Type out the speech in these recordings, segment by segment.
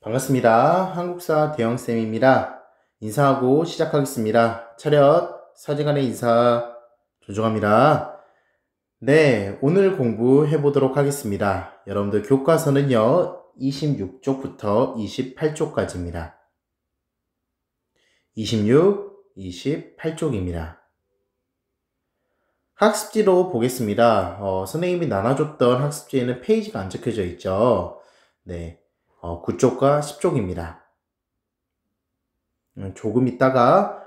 반갑습니다. 한국사 대형쌤입니다. 인사하고 시작하겠습니다. 차렷, 사제간의 인사, 존중합니다. 네, 오늘 공부해 보도록 하겠습니다. 여러분들 교과서는요, 26쪽부터 28쪽까지입니다. 26, 28쪽입니다. 학습지로 보겠습니다. 선생님이 나눠줬던 학습지에는 페이지가 안 적혀져 있죠. 네, 9쪽과 10쪽입니다. 조금 있다가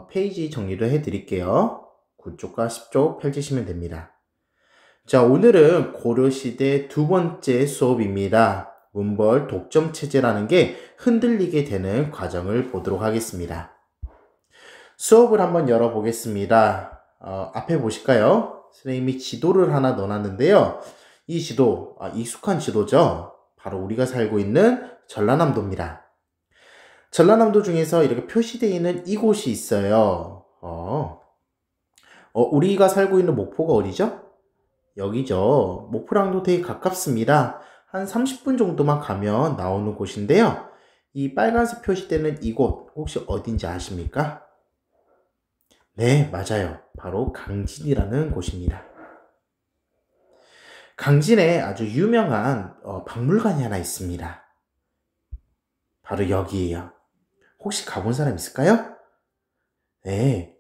페이지 정리를 해드릴게요. 9쪽과 10쪽 펼치시면 됩니다. 자, 오늘은 고려시대 두 번째 수업입니다. 문벌 독점체제라는 게 흔들리게 되는 과정을 보도록 하겠습니다. 수업을 한번 열어보겠습니다. 앞에 보실까요? 선생님이 지도를 하나 넣어놨는데요. 이 지도, 익숙한 지도죠? 바로 우리가 살고 있는 전라남도입니다. 전라남도 중에서 이렇게 표시되어 있는 이곳이 있어요. 우리가 살고 있는 목포가 어디죠? 여기죠. 목포랑도 되게 가깝습니다. 한 30분 정도만 가면 나오는 곳인데요. 이 빨간색 표시되는 이곳 혹시 어딘지 아십니까? 네, 맞아요. 바로 강진이라는 곳입니다. 강진에 아주 유명한 박물관이 하나 있습니다. 바로 여기에요. 혹시 가본 사람 있을까요? 네,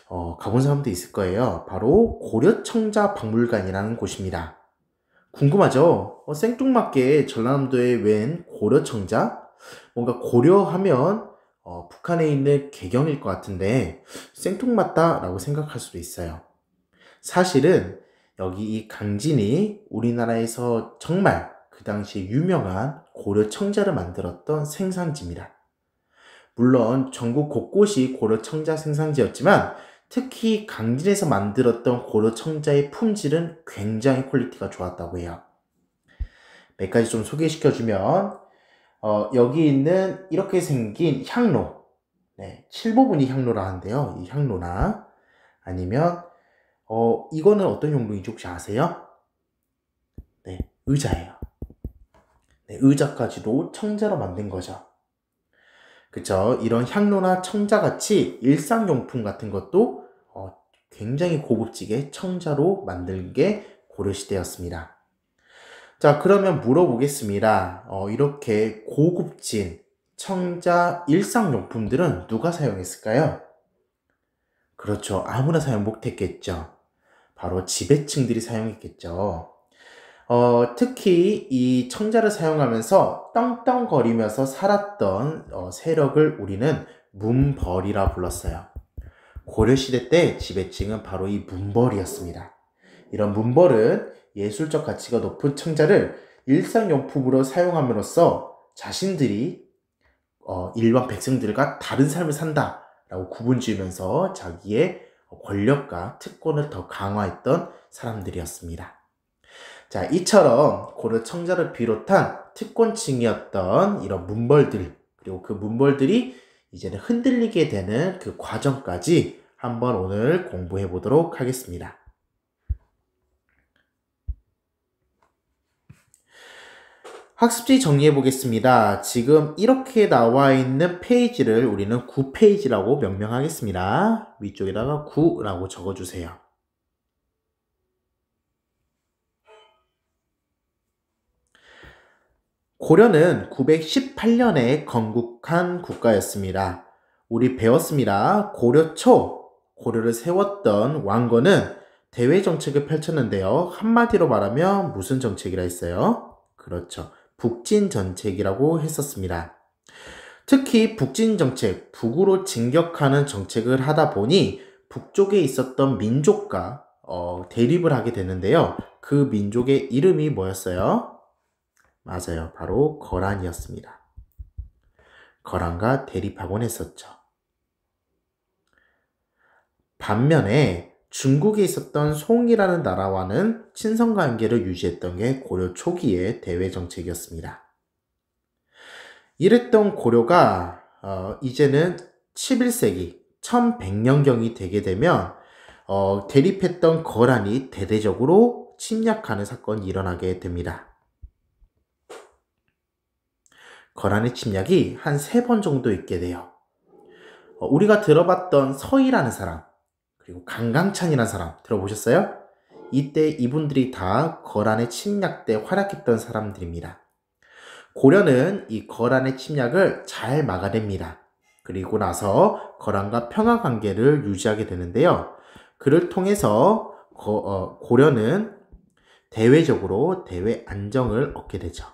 가본 사람도 있을 거예요. 바로 고려청자 박물관이라는 곳입니다. 궁금하죠? 생뚱맞게 전라남도에 웬 고려청자? 뭔가 고려하면 북한에 있는 개경일 것 같은데 생뚱맞다라고 생각할 수도 있어요. 사실은 여기 이 강진이 우리나라에서 정말 그 당시에 유명한 고려 청자를 만들었던 생산지입니다. 물론 전국 곳곳이 고려 청자 생산지였지만 특히 강진에서 만들었던 고려 청자의 품질은 굉장히 퀄리티가 좋았다고 해요. 몇 가지 좀 소개시켜주면 여기 있는 이렇게 생긴 향로, 네, 칠보분이 향로라 하는데요. 이 향로나 아니면 이거는 어떤 용도인지 혹시 아세요? 네, 의자예요. 네, 의자까지도 청자로 만든 거죠. 그쵸? 이런 향로나 청자같이 일상용품 같은 것도 굉장히 고급지게 청자로 만든 게 고려시대였습니다. 자, 그러면 물어보겠습니다. 이렇게 고급진 청자 일상용품들은 누가 사용했을까요? 그렇죠. 아무나 사용 못했겠죠. 바로 지배층들이 사용했겠죠. 특히 이 청자를 사용하면서 떵떵거리면서 살았던 세력을 우리는 문벌이라 불렀어요. 고려시대 때 지배층은 바로 이 문벌이었습니다. 이런 문벌은 예술적 가치가 높은 청자를 일상용품으로 사용함으로써 자신들이 일반 백성들과 다른 삶을 산다라고 구분 지으면서 자기의 권력과 특권을 더 강화했던 사람들이었습니다. 자, 이처럼 고려 청자를 비롯한 특권층이었던 이런 문벌들, 그리고 그 문벌들이 이제는 흔들리게 되는 그 과정까지 한번 오늘 공부해 보도록 하겠습니다. 학습지 정리해 보겠습니다. 지금 이렇게 나와 있는 페이지를 우리는 9페이지라고 명명하겠습니다. 위쪽에다가 9라고 적어주세요. 고려는 918년에 건국한 국가였습니다. 우리 배웠습니다. 고려 초, 고려를 세웠던 왕건은 대외 정책을 펼쳤는데요. 한마디로 말하면 무슨 정책이라 했어요? 그렇죠. 북진 정책이라고 했었습니다. 특히 북진 정책, 북으로 진격하는 정책을 하다 보니 북쪽에 있었던 민족과 대립을 하게 되는데요. 그 민족의 이름이 뭐였어요? 맞아요. 바로 거란이었습니다. 거란과 대립하곤 했었죠. 반면에 중국에 있었던 송이라는 나라와는 친선관계를 유지했던 게 고려 초기의 대외 정책이었습니다. 이랬던 고려가 이제는 11세기 1100년경이 되게 되면 대립했던 거란이 대대적으로 침략하는 사건이 일어나게 됩니다. 거란의 침략이 한 3번 정도 있게 돼요. 우리가 들어봤던 서희라는 사람, 그리고 강강찬이라는 사람 들어보셨어요? 이때 이분들이 다 거란의 침략 때 활약했던 사람들입니다. 고려는 이 거란의 침략을 잘 막아냅니다. 그리고 나서 거란과 평화 관계를 유지하게 되는데요. 그를 통해서 고려는 대외적으로 대외 안정을 얻게 되죠.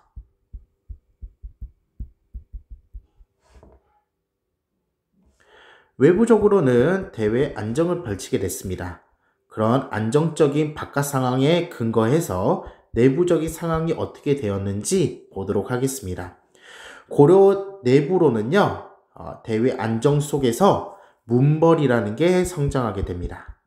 외부적으로는 대외 안정을 펼치게 됐습니다. 그런 안정적인 바깥 상황에 근거해서 내부적인 상황이 어떻게 되었는지 보도록 하겠습니다. 고려 내부로는요, 대외 안정 속에서 문벌이라는 게 성장하게 됩니다.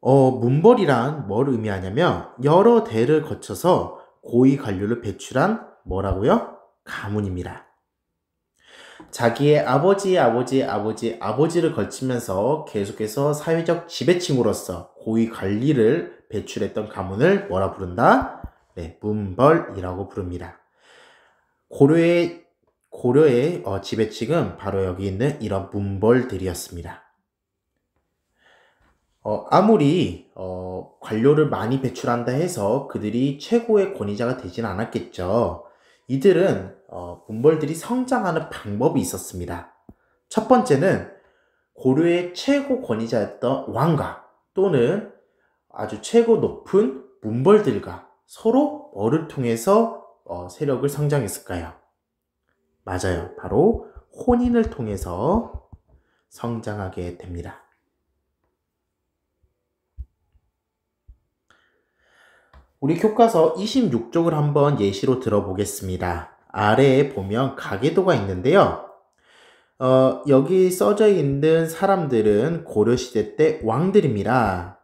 문벌이란 뭘 의미하냐면 여러 대를 거쳐서 고위 관료를 배출한 뭐라고요? 가문입니다. 자기의 아버지를 거치면서 계속해서 사회적 지배층으로서 고위 관리를 배출했던 가문을 뭐라 부른다? 네, 문벌이라고 부릅니다. 고려의 지배층은 바로 여기 있는 이런 문벌들이었습니다. 아무리 관료를 많이 배출한다 해서 그들이 최고의 권위자가 되지는 않았겠죠. 이들은 문벌들이 성장하는 방법이 있었습니다. 첫 번째는 고려의 최고 권위자였던 왕가 또는 아주 최고 높은 문벌들과 서로 뭐를 통해서 세력을 성장했을까요? 맞아요. 바로 혼인을 통해서 성장하게 됩니다. 우리 교과서 26쪽을 한번 예시로 들어보겠습니다. 아래에 보면 가계도가 있는데요. 여기 써져 있는 사람들은 고려시대 때 왕들입니다.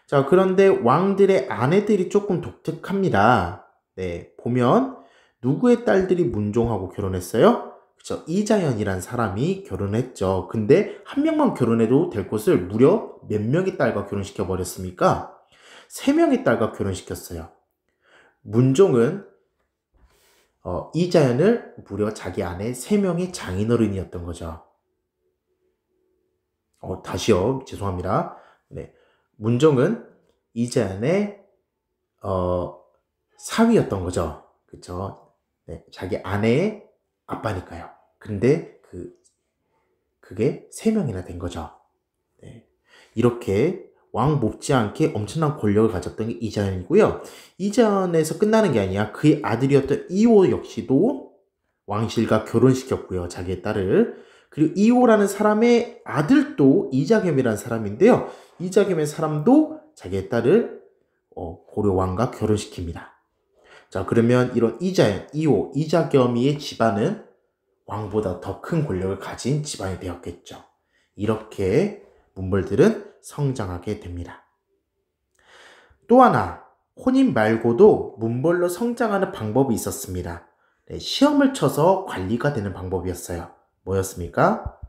자, 그런데 왕들의 아내들이 조금 독특합니다. 네, 보면 누구의 딸들이 문종하고 결혼했어요? 그쵸, 이자연이란 사람이 결혼했죠. 근데 한 명만 결혼해도 될 것을 무려 몇 명의 딸과 결혼시켜 버렸습니까? 3명의 딸과 결혼시켰어요. 문종은 이자연을 무려 자기 아내 3명의 장인어른이었던 거죠. 다시요. 죄송합니다. 네. 문종은 이자연의 사위였던 거죠. 그쵸? 네. 자기 아내의 아빠니까요. 근데 그게 3명이나 된 거죠. 네. 이렇게 왕 못지않게 엄청난 권력을 가졌던 게 이자연이고요. 이자연에서 끝나는 게 아니라 그의 아들이었던 이호 역시도 왕실과 결혼시켰고요. 자기의 딸을. 그리고 이호라는 사람의 아들도 이자겸이라는 사람인데요. 이자겸의 사람도 자기의 딸을 고려 왕과 결혼시킵니다. 자, 그러면 이런 이자연, 이호, 이자겸이의 집안은 왕보다 더 큰 권력을 가진 집안이 되었겠죠. 이렇게 문벌들은 성장하게 됩니다. 또 하나, 혼인 말고도 문벌로 성장하는 방법이 있었습니다. 네, 시험을 쳐서 관리가 되는 방법이었어요. 뭐였습니까?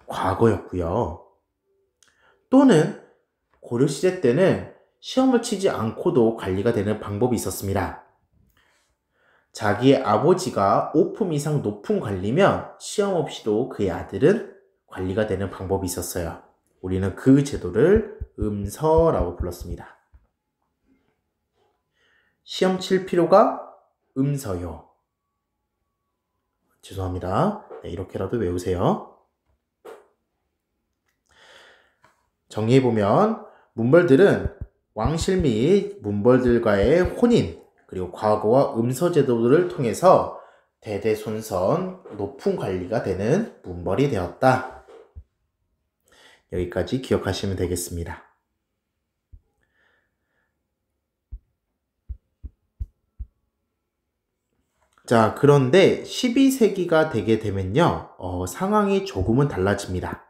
과거였고요. 또는 고려시대 때는 시험을 치지 않고도 관리가 되는 방법이 있었습니다. 자기의 아버지가 5품 이상 높은 관리면 시험 없이도 그의 아들은 관리가 되는 방법이 있었어요. 우리는 그 제도를 음서라고 불렀습니다. 시험 칠 필요가 음서요. 죄송합니다. 네, 이렇게라도 외우세요. 정리해보면 문벌들은 왕실 및 문벌들과의 혼인 그리고 과거와 음서 제도를 통해서 대대손손 높은 관리가 되는 문벌이 되었다. 여기까지 기억하시면 되겠습니다. 자, 그런데 12세기가 되게 되면요, 상황이 조금은 달라집니다.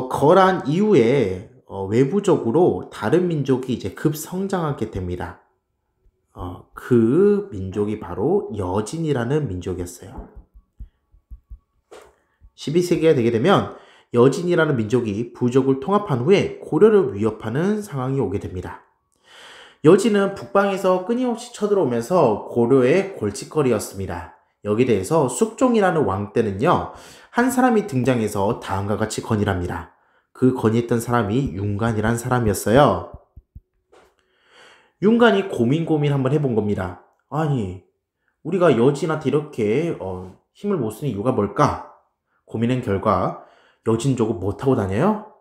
거란 이후에 외부적으로 다른 민족이 이제 급성장하게 됩니다. 그 민족이 바로 여진이라는 민족이었어요. 12세기가 되게 되면 여진이라는 민족이 부족을 통합한 후에 고려를 위협하는 상황이 오게 됩니다. 여진은 북방에서 끊임없이 쳐들어오면서 고려의 골칫거리였습니다. 여기에 대해서 숙종이라는 왕 때는요, 한 사람이 등장해서 다음과 같이 건의합니다. 그 건의했던 사람이 윤관이란 사람이었어요. 윤관이 고민 한번 해본 겁니다. 아니, 우리가 여진한테 이렇게 힘을 못 쓰는 이유가 뭘까? 고민한 결과 여진족은 뭐 타고 다녀요?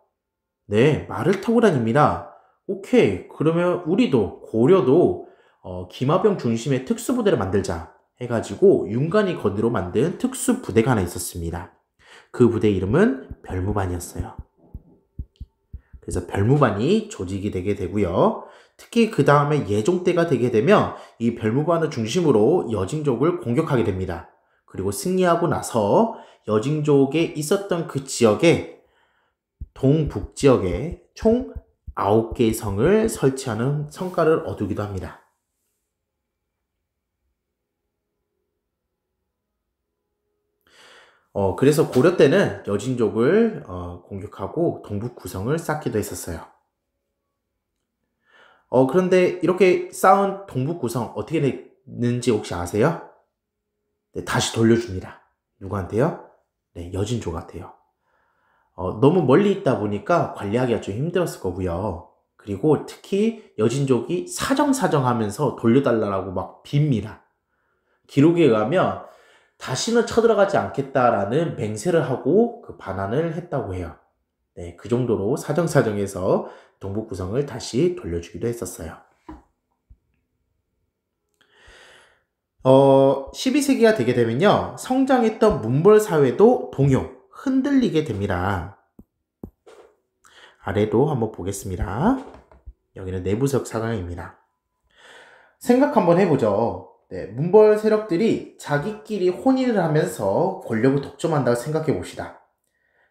네, 말을 타고 다닙니다. 오케이, 그러면 우리도 고려도 기마병 중심의 특수부대를 만들자 해가지고 윤관이 건의로 만든 특수부대가 하나 있었습니다. 그 부대 이름은 별무반이었어요. 그래서 별무반이 조직이 되게 되고요. 특히 그 다음에 예종 때가 되게 되면 이 별무반을 중심으로 여진족을 공격하게 됩니다. 그리고 승리하고 나서 여진족에 있었던 그 지역에 동북지역에 총 9개의 성을 설치하는 성과를 얻기도 합니다. 그래서 고려 때는 여진족을 공격하고 동북구성을 쌓기도 했었어요. 그런데 이렇게 쌓은 동북구성 어떻게 됐는지 혹시 아세요? 네, 다시 돌려줍니다. 누구한테요? 네, 여진족한테요. 너무 멀리 있다 보니까 관리하기가 좀 힘들었을 거고요. 그리고 특히 여진족이 사정하면서 돌려달라고 막 빕니다. 기록에 의하면 다시는 쳐들어가지 않겠다라는 맹세를 하고 그 반환을 했다고 해요. 네, 그 정도로 사정해서 동북구성을 다시 돌려주기도 했었어요. 12세기가 되게 되면요, 성장했던 문벌 사회도 동요, 흔들리게 됩니다. 아래도 한번 보겠습니다. 여기는 내부석 사강입니다. 생각 한번 해보죠. 네, 문벌 세력들이 자기끼리 혼인을 하면서 권력을 독점한다고 생각해 봅시다.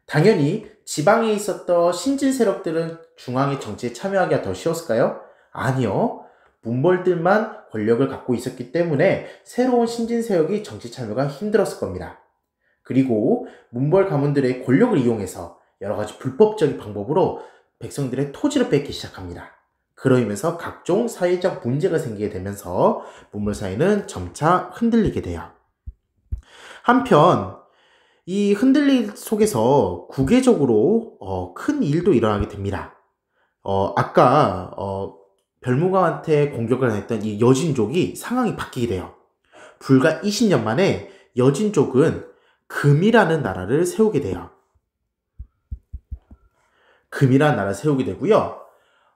당연히 지방에 있었던 신진 세력들은 중앙의 정치에 참여하기가 더 쉬웠을까요? 아니요. 문벌들만 권력을 갖고 있었기 때문에 새로운 신진 세력이 정치 참여가 힘들었을 겁니다. 그리고 문벌 가문들의 권력을 이용해서 여러 가지 불법적인 방법으로 백성들의 토지를 뺏기 시작합니다. 그러면서 각종 사회적 문제가 생기게 되면서 문벌 사회는 점차 흔들리게 돼요. 한편 이 흔들림 속에서 국외적으로 큰 일도 일어나게 됩니다. 아까 별무가한테 공격을 했던 이 여진족이 상황이 바뀌게 돼요. 불과 20년 만에 여진족은 금이라는 나라를 세우게 돼요. 금이라는 나라를 세우게 되고요.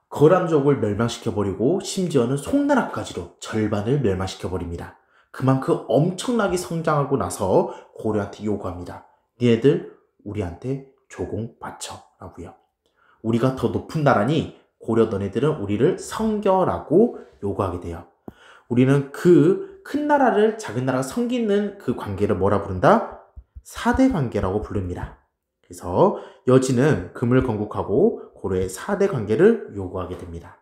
거란족을 멸망시켜버리고 심지어는 송나라까지도 절반을 멸망시켜버립니다. 그만큼 엄청나게 성장하고 나서 고려한테 요구합니다. 니네들 우리한테 조공 바쳐 라고요. 우리가 더 높은 나라니 고려 너네들은 우리를 섬겨라고 요구하게 돼요. 우리는 그 큰 나라를 작은 나라가 섬기는 그 관계를 뭐라 부른다? 사대 관계라고 부릅니다. 그래서 여진은 금을 건국하고 고려의 사대 관계를 요구하게 됩니다.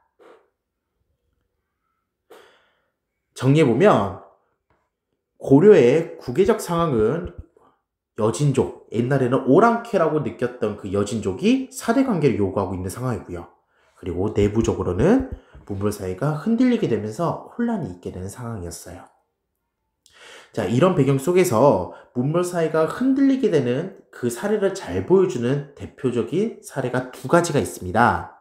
정리해보면 고려의 국외적 상황은 여진족, 옛날에는 오랑캐라고 느꼈던 그 여진족이 사대 관계를 요구하고 있는 상황이고요. 그리고 내부적으로는 문벌 사회가 흔들리게 되면서 혼란이 있게 되는 상황이었어요. 자, 이런 배경 속에서 문벌 사회가 흔들리게 되는 그 사례를 잘 보여주는 대표적인 사례가 두 가지가 있습니다.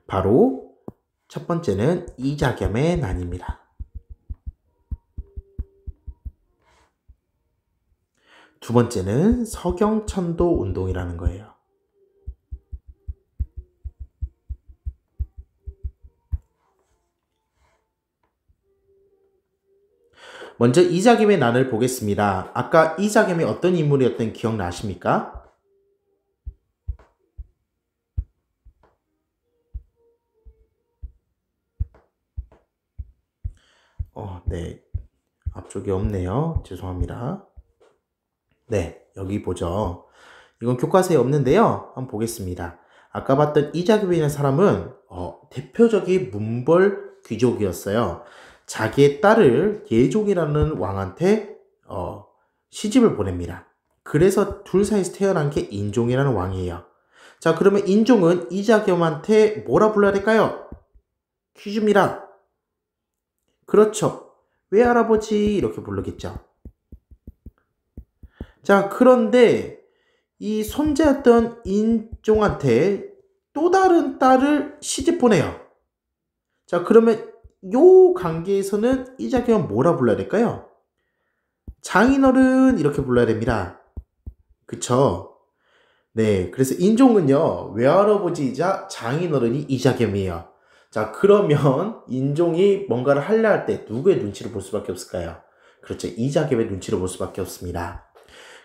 바로 첫 번째는 이자겸의 난입니다. 두 번째는 서경천도 운동이라는 거예요. 먼저 이자겸의 난을 보겠습니다. 아까 이자겸이 어떤 인물이었던 기억나십니까? 네. 앞쪽이 없네요. 죄송합니다. 네, 여기 보죠. 이건 교과서에 없는데요. 한번 보겠습니다. 아까 봤던 이자겸이라는 사람은 대표적인 문벌 귀족이었어요. 자기의 딸을 예종이라는 왕한테 시집을 보냅니다. 그래서 둘 사이에서 태어난 게 인종이라는 왕이에요. 자, 그러면 인종은 이자겸한테 뭐라 불러야 될까요? 퀴즈입니다. 그렇죠. 외할아버지 이렇게 부르겠죠. 자, 그런데 이 손자였던 인종한테 또 다른 딸을 시집 보내요. 자, 그러면 요 관계에서는 이자겸은 뭐라 불러야 될까요? 장인어른 이렇게 불러야 됩니다. 그쵸? 네, 그래서 인종은요, 외할아버지이자 장인어른이 이자겸이에요. 자, 그러면 인종이 뭔가를 하려 할 때 누구의 눈치를 볼 수밖에 없을까요? 그렇죠. 이자겸의 눈치를 볼 수밖에 없습니다.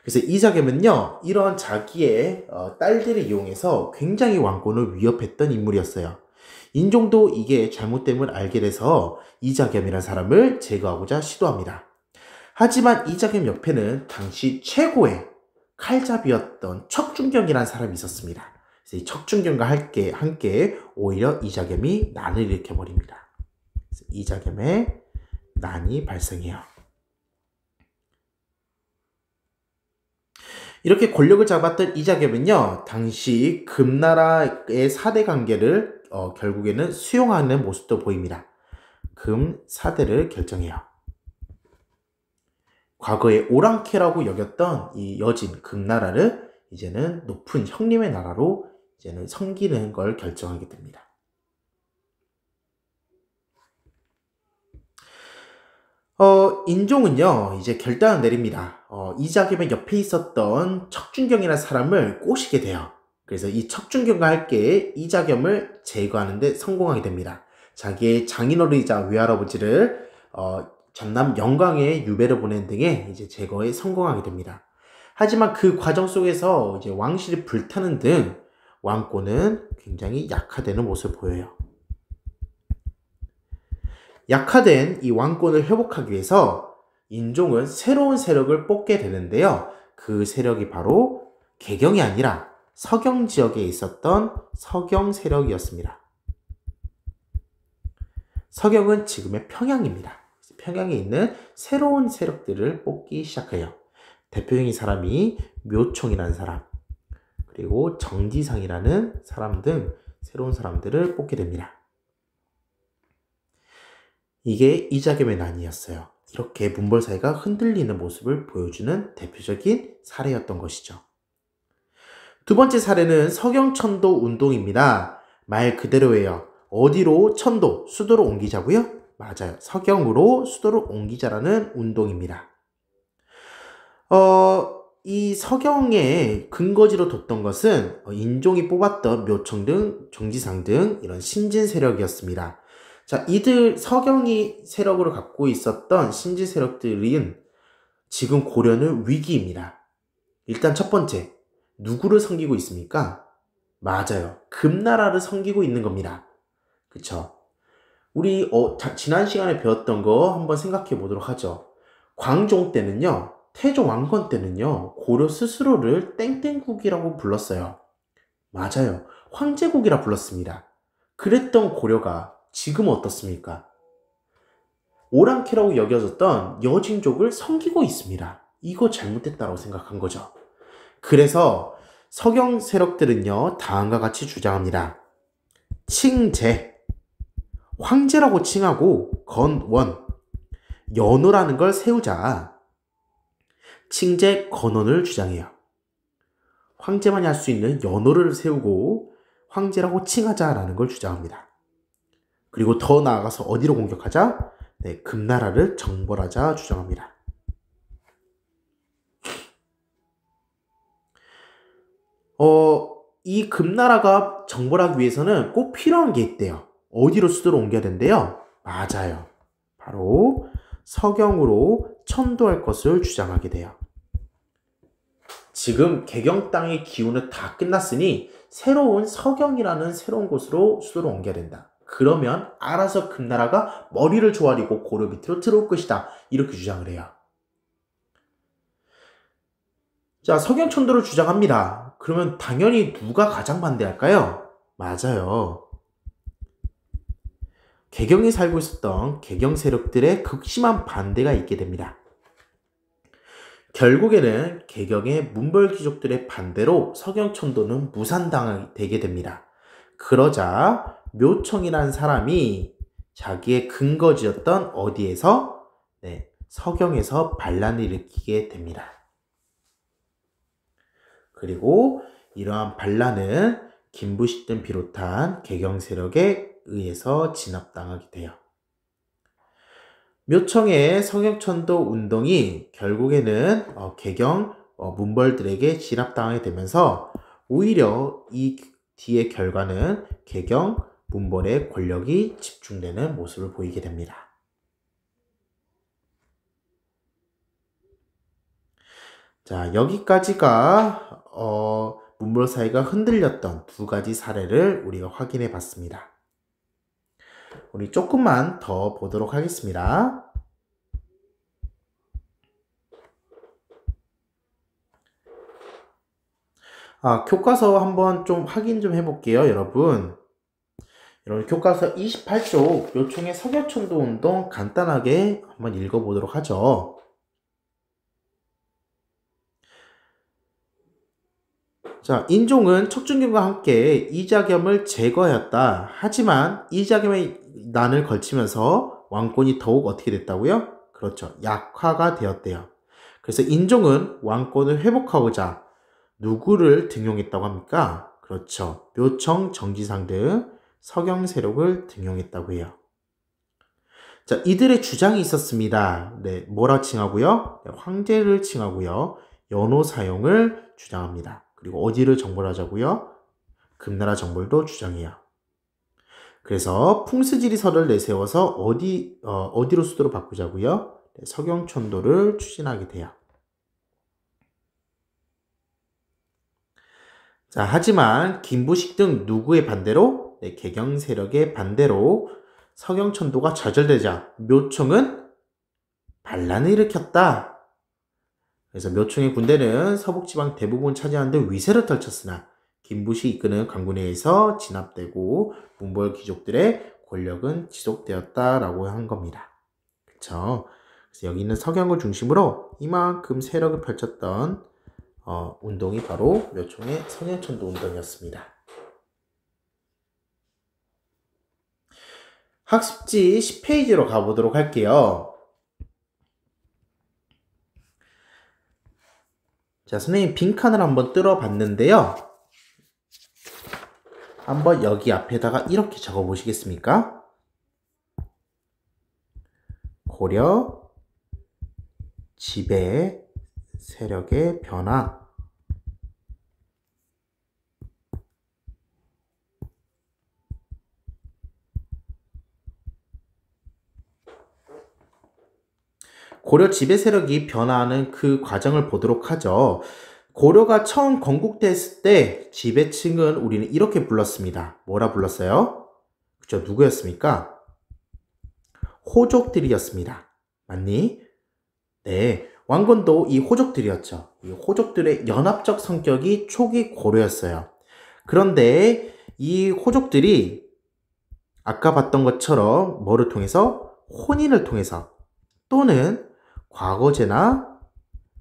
그래서 이자겸은요, 이런 자기의 딸들을 이용해서 굉장히 왕권을 위협했던 인물이었어요. 인종도 이게 잘못됨을 알게 돼서 이자겸이라는 사람을 제거하고자 시도합니다. 하지만 이자겸 옆에는 당시 최고의 칼잡이였던 척준경이라는 사람이 있었습니다. 그래서 이 척준경과 함께 오히려 이자겸이 난을 일으켜버립니다. 그래서 이자겸의 난이 발생해요. 이렇게 권력을 잡았던 이자겸은요, 당시 금나라의 4대 관계를 결국에는 수용하는 모습도 보입니다. 금 4대를 결정해요. 과거에 오랑캐라고 여겼던 이 여진 금나라를 이제는 높은 형님의 나라로 이제는 섬기는 걸 결정하게 됩니다. 인종은요, 이제 결단을 내립니다. 이자겸의 옆에 있었던 척준경이라는 사람을 꼬시게 돼요. 그래서 이 척준경과 함께 이자겸을 제거하는 데 성공하게 됩니다. 자기의 장인어른이자 외할아버지를 전남 영광에 유배를 보낸 등의 이제 제거에 성공하게 됩니다. 하지만 그 과정 속에서 이제 왕실이 불타는 등 왕권은 굉장히 약화되는 모습을 보여요. 약화된 이 왕권을 회복하기 위해서 인종은 새로운 세력을 뽑게 되는데요. 그 세력이 바로 개경이 아니라 서경 지역에 있었던 서경 세력이었습니다. 서경은 지금의 평양입니다. 평양에 있는 새로운 세력들을 뽑기 시작해요. 대표적인 사람이 묘총이라는 사람, 그리고 정지상이라는 사람 등 새로운 사람들을 뽑게 됩니다. 이게 이자겸의 난이었어요. 이렇게 문벌 사회가 흔들리는 모습을 보여주는 대표적인 사례였던 것이죠. 두 번째 사례는 서경천도 운동입니다. 말 그대로예요. 어디로? 천도, 수도로 옮기자고요? 맞아요. 서경으로 수도를 옮기자라는 운동입니다. 이 서경의 근거지로 뒀던 것은 인종이 뽑았던 묘청 등 정지상 등 이런 신진 세력이었습니다. 자, 이들 서경이 세력으로 갖고 있었던 신진 세력들은 지금 고려는 위기입니다. 일단 첫 번째, 누구를 섬기고 있습니까? 맞아요. 금나라를 섬기고 있는 겁니다. 그쵸? 우리 지난 시간에 배웠던 거 한번 생각해 보도록 하죠. 광종 때는요, 태종 왕건 때는요, 고려 스스로를 땡땡국이라고 불렀어요. 맞아요. 황제국이라 불렀습니다. 그랬던 고려가 지금 어떻습니까? 오랑캐라고 여겨졌던 여진족을 섬기고 있습니다. 이거 잘못됐다고 생각한 거죠. 그래서 서경 세력들은요, 다음과 같이 주장합니다. 칭제, 황제라고 칭하고 건원, 연호라는 걸 세우자. 칭제 건원을 주장해요. 황제만이 할 수 있는 연호를 세우고 황제라고 칭하자라는 걸 주장합니다. 그리고 더 나아가서 어디로 공격하자? 네, 금나라를 정벌하자 주장합니다. 이 금나라가 정벌하기 위해서는 꼭 필요한 게 있대요. 어디로 수도를 옮겨야 된대요? 맞아요. 바로 서경으로 천도할 것을 주장하게 돼요. 지금 개경 땅의 기운은 다 끝났으니 새로운 서경이라는 새로운 곳으로 수도를 옮겨야 된다. 그러면 알아서 금나라가 머리를 조아리고 고려 밑으로 들어올 것이다. 이렇게 주장을 해요. 자, 서경천도를 주장합니다. 그러면 당연히 누가 가장 반대할까요? 맞아요. 개경에 살고 있었던 개경 세력들의 극심한 반대가 있게 됩니다. 결국에는 개경의 문벌귀족들의 반대로 서경천도는 무산당하게 됩니다. 그러자 묘청이라는 사람이 자기의 근거지였던 어디에서 서경에서 반란을 일으키게 됩니다. 그리고 이러한 반란은 김부식 등 비롯한 개경 세력에 의해서 진압당하게 돼요. 묘청의 서경천도 운동이 결국에는 개경 문벌들에게 진압당하게 되면서 오히려 이 뒤의 결과는 개경 문벌의 권력이 집중되는 모습을 보이게 됩니다. 자, 여기까지가 문벌 사회가 흔들렸던 두 가지 사례를 우리가 확인해 봤습니다. 우리 조금만 더 보도록 하겠습니다. 교과서 한번 좀 확인 좀 해볼게요, 여러분. 여러분, 교과서 28쪽 묘청의 서경천도 운동 간단하게 한번 읽어보도록 하죠. 자, 인종은 척준경과 함께 이자겸을 제거하였다. 하지만 이자겸의 난을 걸치면서 왕권이 더욱 어떻게 됐다고요? 그렇죠. 약화가 되었대요. 그래서 인종은 왕권을 회복하고자 누구를 등용했다고 합니까? 그렇죠. 묘청, 정지상 등 서경 세력을 등용했다고 해요. 자, 이들의 주장이 있었습니다. 뭐라 칭하고요? 황제를 칭하고요. 연호 사용을 주장합니다. 그리고 어디를 정벌하자고요? 금나라 정벌도 주장해요. 그래서 풍수지리설을 내세워서 어디로 수도로 바꾸자고요? 서경천도를 추진하게 돼요. 자, 하지만 김부식 등 누구의 반대로? 개경 세력의 반대로 서경천도가 좌절되자 묘청은 반란을 일으켰다. 그래서 묘청의 군대는 서북지방 대부분 차지하는데 위세를 떨쳤으나 김부식이 이끄는 강군에 의해서 진압되고 문벌 귀족들의 권력은 지속되었다라고 한 겁니다. 그렇죠? 그래서 여기 있는 서경을 중심으로 이만큼 세력을 펼쳤던 운동이 바로 묘청의 서경천도 운동이었습니다. 학습지 10페이지로 가보도록 할게요. 자, 선생님 빈칸을 한번 뚫어봤는데요. 한번 여기 앞에다가 이렇게 적어보시겠습니까? 고려 지배 세력의 변화. 고려 지배 세력이 변화하는 그 과정을 보도록 하죠. 고려가 처음 건국됐을 때 지배층은 우리는 이렇게 불렀습니다. 뭐라 불렀어요? 그쵸? 누구였습니까? 호족들이었습니다. 맞니? 네. 왕건도 이 호족들이었죠. 이 호족들의 연합적 성격이 초기 고려였어요. 그런데 이 호족들이 아까 봤던 것처럼 뭐를 통해서? 혼인을 통해서 또는 과거제나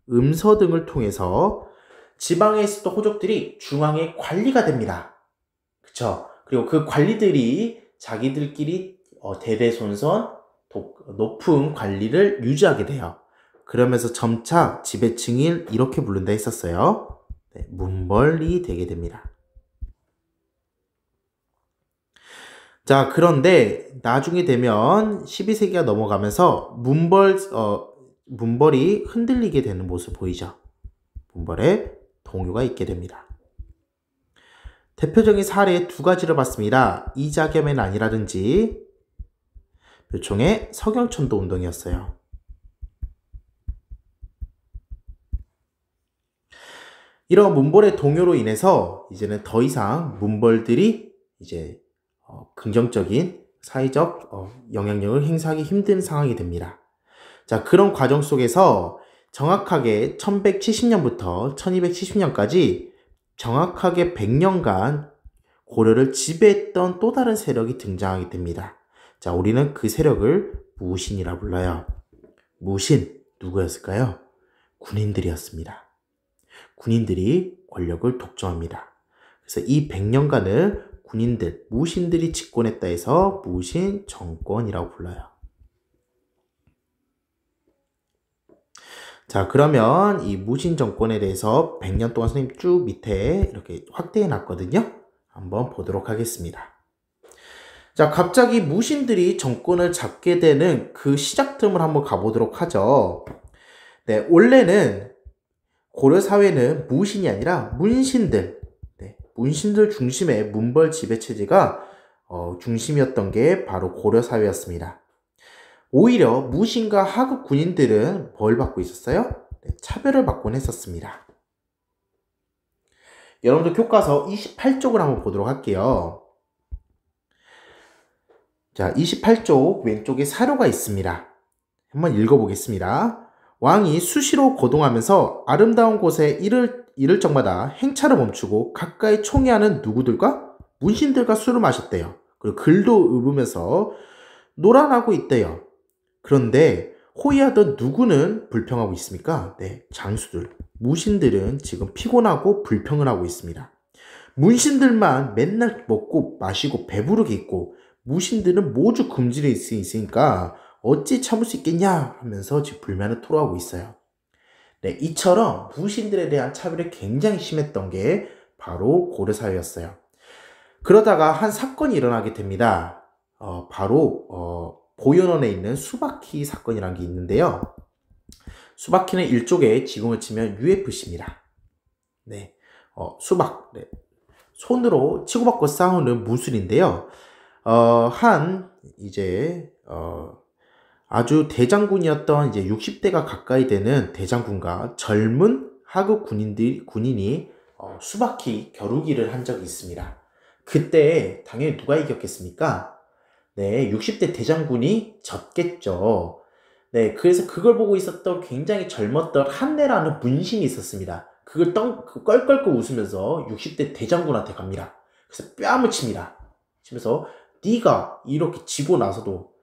음서 등을 통해서 지방에 있었던 호족들이 중앙에 관리가 됩니다. 그쵸? 그리고 그 관리들이 자기들끼리 대대손손 높은 관리를 유지하게 돼요. 그러면서 점차 지배층을 이렇게 부른다 했었어요. 문벌이 되게 됩니다. 자, 그런데 나중에 되면 12세기가 넘어가면서 문벌이 흔들리게 되는 모습 보이죠? 문벌에 동요가 있게 됩니다. 대표적인 사례 두 가지를 봤습니다. 이자겸의 난이라든지 묘청의 서경천도 운동이었어요. 이런 문벌의 동요로 인해서 이제는 더 이상 문벌들이 이제 긍정적인 사회적 영향력을 행사하기 힘든 상황이 됩니다. 자, 그런 과정 속에서 정확하게 1170년부터 1270년까지 정확하게 100년간 고려를 지배했던 또 다른 세력이 등장하게 됩니다. 자, 우리는 그 세력을 무신이라 불러요. 무신, 누구였을까요? 군인들이었습니다. 군인들이 권력을 독점합니다. 그래서 이 100년간을 군인들, 무신들이 집권했다 해서 무신 정권이라고 불러요. 자, 그러면 이 무신 정권에 대해서 100년 동안 선생님 쭉 밑에 이렇게 확대해 놨거든요. 한번 보도록 하겠습니다. 자, 갑자기 무신들이 정권을 잡게 되는 그 시작점을 한번 가보도록 하죠. 네, 원래는 고려 사회는 무신이 아니라 문신들, 문신들 중심의 문벌 지배 체제가 중심이었던 게 바로 고려 사회였습니다. 오히려 무신과 하급 군인들은 뭘 받고 있었어요? 차별을 받곤 했었습니다. 여러분들 교과서 28쪽을 한번 보도록 할게요. 자, 28쪽 왼쪽에 사료가 있습니다. 한번 읽어보겠습니다. 왕이 수시로 거동하면서 아름다운 곳에 이를 적마다 행차를 멈추고 가까이 총애하는 누구들과 문신들과 술을 마셨대요. 그리고 글도 읊으면서 노란하고 있대요. 그런데 호위하던 누구는 불평하고 있습니까? 네, 장수들. 무신들은 지금 피곤하고 불평을 하고 있습니다. 문신들만 맨날 먹고 마시고 배부르게 있고 무신들은 모두 금지에 있으니까 어찌 참을 수 있겠냐 하면서 지금 불만을 토로하고 있어요. 네, 이처럼 무신들에 대한 차별이 굉장히 심했던 게 바로 고려사회였어요. 그러다가 한 사건이 일어나게 됩니다. 바로 보현원에 있는 수박희 사건이라는 게 있는데요. 수박희는 일종의 지금을 치면 UFC입니다. 네, 수박, 네. 손으로 치고받고 싸우는 무술인데요. 아주 대장군이었던 이제 60대가 가까이 되는 대장군과 젊은 하급 군인이 수박희 겨루기를 한 적이 있습니다. 그때 당연히 누가 이겼겠습니까? 네, 60대 대장군이 졌겠죠. 네, 그래서 그걸 보고 있었던 굉장히 젊었던 한내라는 문신이 있었습니다. 그걸 껄껄껄 웃으면서 60대 대장군한테 갑니다. 그래서 뺨을 칩니다. 치면서 네가 이렇게 지고 나서도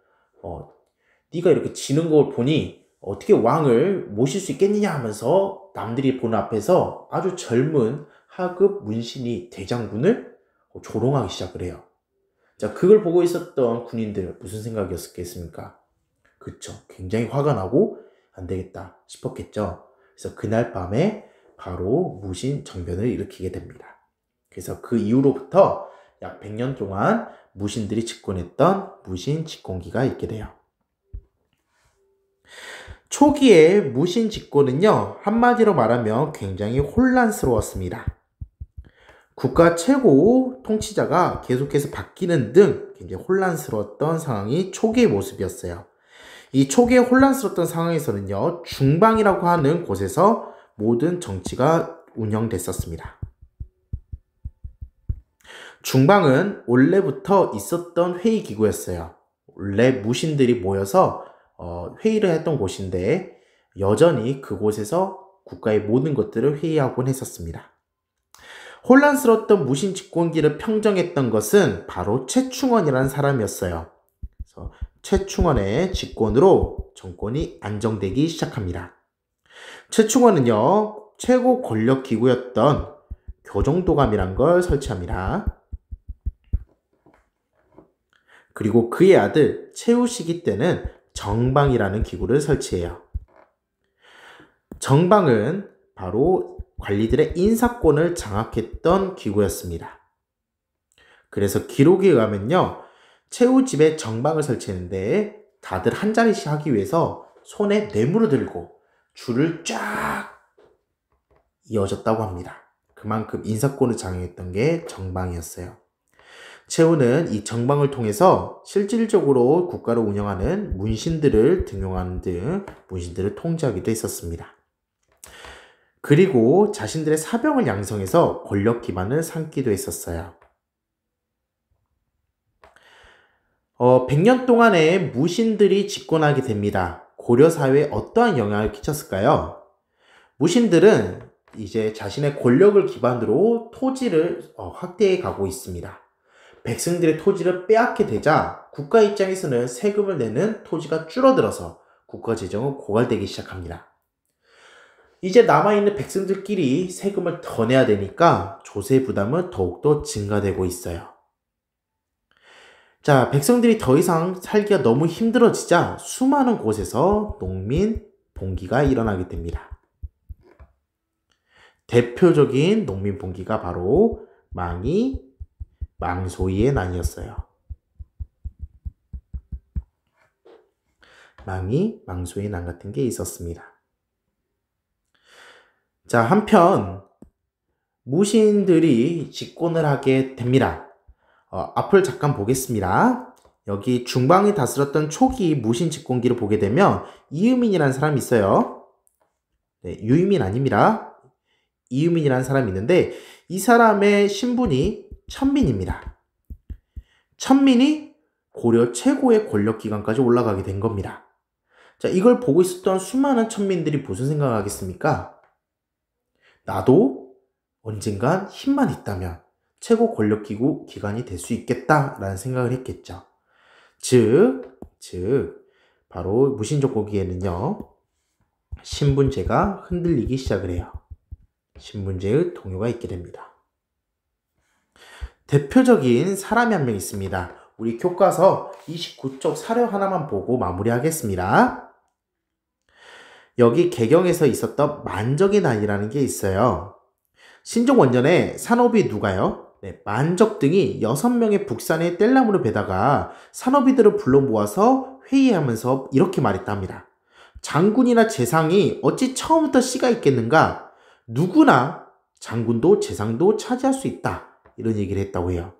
네가 이렇게 지는 걸 보니 어떻게 왕을 모실 수 있겠느냐 하면서 남들이 보는 앞에서 아주 젊은 하급 문신이 대장군을 조롱하기 시작을 해요. 자, 그걸 보고 있었던 군인들 무슨 생각이었겠습니까? 그쵸, 굉장히 화가 나고 안 되겠다 싶었겠죠. 그래서 그날 밤에 바로 무신 정변을 일으키게 됩니다. 그래서 그 이후로부터 약 100년 동안 무신들이 집권했던 무신 집권기가 있게 돼요. 초기의 무신 집권은요, 한마디로 말하면 굉장히 혼란스러웠습니다. 국가 최고 통치자가 계속해서 바뀌는 등 굉장히 혼란스러웠던 상황이 초기의 모습이었어요. 이 초기에 혼란스러웠던 상황에서는요, 중방이라고 하는 곳에서 모든 정치가 운영됐었습니다. 중방은 원래부터 있었던 회의기구였어요. 원래 무신들이 모여서 회의를 했던 곳인데 여전히 그곳에서 국가의 모든 것들을 회의하곤 했었습니다. 혼란스러웠던 무신 집권기를 평정했던 것은 바로 최충원이라는 사람이었어요. 그래서 최충원의 집권으로 정권이 안정되기 시작합니다. 최충원은요, 최고 권력 기구였던 교정도감이란 걸 설치합니다. 그리고 그의 아들 최우시기 때는 정방이라는 기구를 설치해요. 정방은 바로 관리들의 인사권을 장악했던 기구였습니다. 그래서 기록에 의하면요, 최우 집에 정방을 설치했는데 다들 한 자리씩 하기 위해서 손에 뇌물을 들고 줄을 쫙 이어졌다고 합니다. 그만큼 인사권을 장악했던 게 정방이었어요. 최우는 이 정방을 통해서 실질적으로 국가를 운영하는 문신들을 등용하는 등 문신들을 통제하기도 했었습니다. 그리고 자신들의 사병을 양성해서 권력 기반을 삼기도 했었어요. 100년 동안의 무신들이 집권하게 됩니다. 고려 사회에 어떠한 영향을 끼쳤을까요? 무신들은 이제 자신의 권력을 기반으로 토지를 확대해 가고 있습니다. 백성들의 토지를 빼앗게 되자 국가 입장에서는 세금을 내는 토지가 줄어들어서 국가 재정은 고갈되기 시작합니다. 이제 남아있는 백성들끼리 세금을 더 내야 되니까 조세 부담은 더욱더 증가되고 있어요. 자, 백성들이 더 이상 살기가 너무 힘들어지자 수많은 곳에서 농민 봉기가 일어나게 됩니다. 대표적인 농민 봉기가 바로 망이, 망소이의 난이었어요. 망이, 망소이의 난 같은 게 있었습니다. 자, 한편 무신들이 집권을 하게 됩니다. 앞을 잠깐 보겠습니다. 여기 중방이 다스렸던 초기 무신 집권기를 보게 되면 이유민이라는 사람이 있어요. 네, 유유민 아닙니다. 이유민이라는 사람이 있는데 이 사람의 신분이 천민입니다. 천민이 고려 최고의 권력기관까지 올라가게 된 겁니다. 자, 이걸 보고 있었던 수많은 천민들이 무슨 생각을 하겠습니까? 나도 언젠간 힘만 있다면 최고 권력기구 기관이 될 수 있겠다라는 생각을 했겠죠. 즉, 바로 무신족고기에는요, 신분제가 흔들리기 시작을 해요. 신분제의 동요가 있게 됩니다. 대표적인 사람이 한 명 있습니다. 우리 교과서 29쪽 사료 하나만 보고 마무리하겠습니다. 여기 개경에서 있었던 만적의 난이라는 게 있어요. 신종 원년에 산업이 누가요? 네, 만적 등이 6명의 북산에 뗄나무를 베다가 산업이들을 불러 모아서 회의하면서 이렇게 말했답니다. 장군이나 재상이 어찌 처음부터 씨가 있겠는가? 누구나 장군도 재상도 차지할 수 있다. 이런 얘기를 했다고 해요.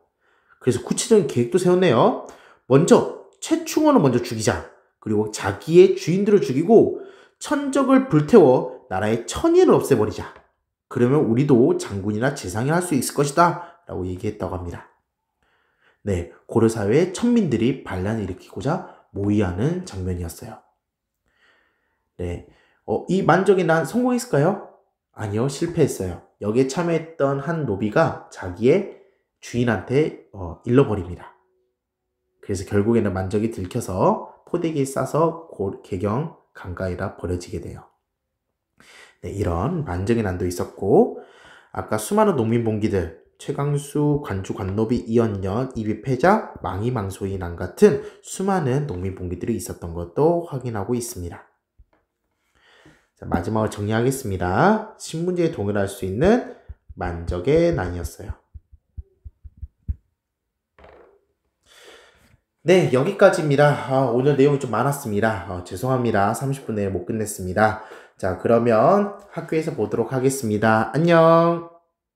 그래서 구체적인 계획도 세웠네요. 먼저 최충원을 먼저 죽이자. 그리고 자기의 주인들을 죽이고 천적을 불태워 나라의 천인을 없애버리자. 그러면 우리도 장군이나 재상이 할 수 있을 것이다. 라고 얘기했다고 합니다. 네, 고려사회의 천민들이 반란을 일으키고자 모의하는 장면이었어요. 네, 이 만적의 난 성공했을까요? 아니요, 실패했어요. 여기에 참여했던 한 노비가 자기의 주인한테 잃어버립니다. 그래서 결국에는 만적이 들켜서 포대기에 싸서 개경 강가에다 버려지게 돼요. 네, 이런 만적의 난도 있었고, 아까 수많은 농민봉기들, 최강수, 관주, 관노비, 이언년, 이비패자, 망이, 망소의 난 같은 수많은 농민봉기들이 있었던 것도 확인하고 있습니다. 자, 마지막으로 정리하겠습니다. 신문제에 동일할 수 있는 만적의 난이었어요. 네, 여기까지입니다. 오늘 내용이 좀 많았습니다. 죄송합니다. 30분 내에 못 끝냈습니다. 자, 그러면 학교에서 보도록 하겠습니다. 안녕!